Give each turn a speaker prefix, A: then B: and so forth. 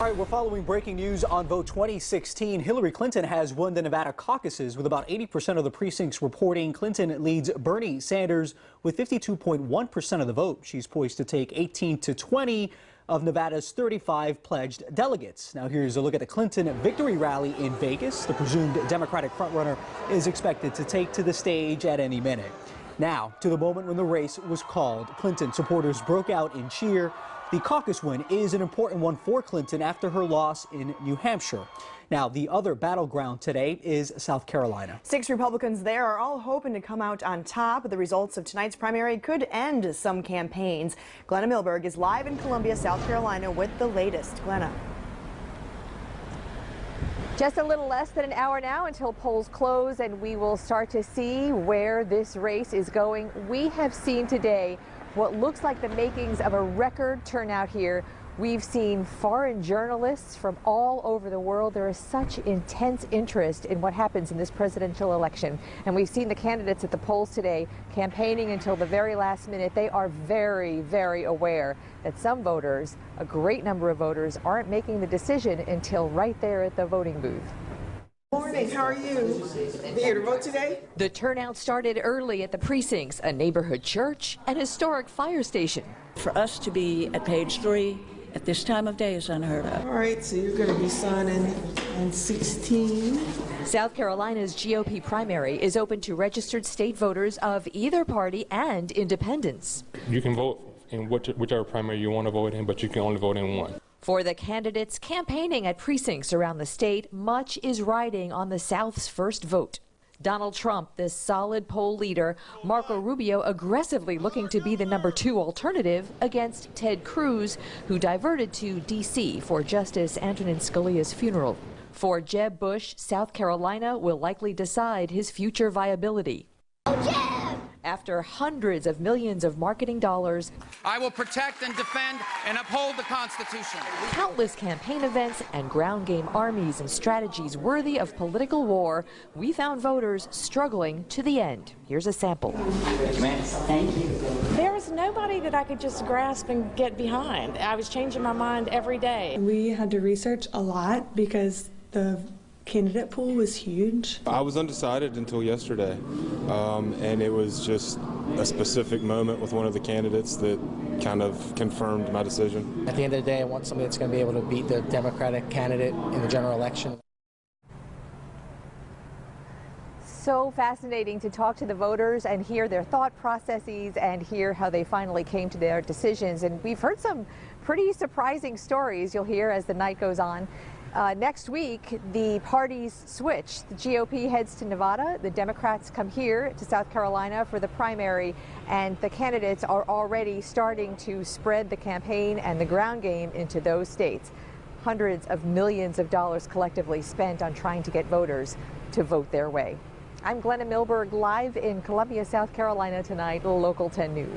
A: All right, we're following breaking news on vote 2016. Hillary Clinton has won the Nevada caucuses with about 80% of the precincts reporting. Clinton leads Bernie Sanders with 52.1% of the vote. She's poised to take 18 to 20 of Nevada's 35 pledged delegates. Now here's a look at the Clinton victory rally in Vegas. The presumed Democratic frontrunner is expected to take to the stage at any minute. Now to the moment when the race was called. Clinton supporters broke out in cheer. The caucus win is an important one for Clinton after her loss in New Hampshire. Now, the other battleground today is South Carolina.
B: 6 Republicans there are all hoping to come out on top. The results of tonight's primary could end some campaigns. Glenna Milberg is live in Columbia, South Carolina with the latest. Glenna.
C: Just a little less than an hour now until polls close, and we will start to see where this race is going. We have seen today what looks like the makings of a record turnout here. We've seen foreign journalists from all over the world. There is such intense interest in what happens in this presidential election. And we've seen the candidates at the polls today campaigning until the very last minute. They are very, very aware that some voters, a great number of voters, aren't making the decision until right there at the voting booth.
D: Morning, how are you? Here to vote today?
C: The turnout started early at the precincts, a neighborhood church, an historic fire station.
E: For us to be at page 3 at this time of day is unheard of.
D: All right, so you're going to be signing on 16.
C: South Carolina's GOP primary is open to registered state voters of either party and independents.
F: You can vote in whichever primary you want to vote in, but you can only vote in one.
C: For the candidates campaigning at precincts around the state, much is riding on the South's first vote. Donald Trump, the solid poll leader, Marco Rubio aggressively looking to be the #2 alternative against Ted Cruz, who diverted to D.C. for Justice Antonin Scalia's funeral. For Jeb Bush, South Carolina will likely decide his future viability. Oh, Jeb! After hundreds of millions of marketing dollars,
G: I will protect and defend and uphold the Constitution.
C: Countless campaign events and ground game armies and strategies worthy of political war, we found voters struggling to the end. Here's a sample.
E: Thank you.
H: There was nobody that I could just grasp and get behind. I was changing my mind every day.
I: We had to research a lot because the candidate pool was huge.
J: I was undecided until yesterday, and it was just a specific moment with one of the candidates that kind of confirmed my decision.
K: At the end of the day, I want somebody that's going to be able to beat the Democratic candidate in the general election.
C: So fascinating to talk to the voters and hear their thought processes and hear how they finally came to their decisions. And we've heard some pretty surprising stories you'll hear as the night goes on. Next week, the parties switch. The GOP heads to Nevada. The Democrats come here to South Carolina for the primary, and the candidates are already starting to spread the campaign and the ground game into those states. Hundreds of millions of dollars collectively spent on trying to get voters to vote their way. I'm Glenna Milberg, live in Columbia, South Carolina tonight, Local 10 News.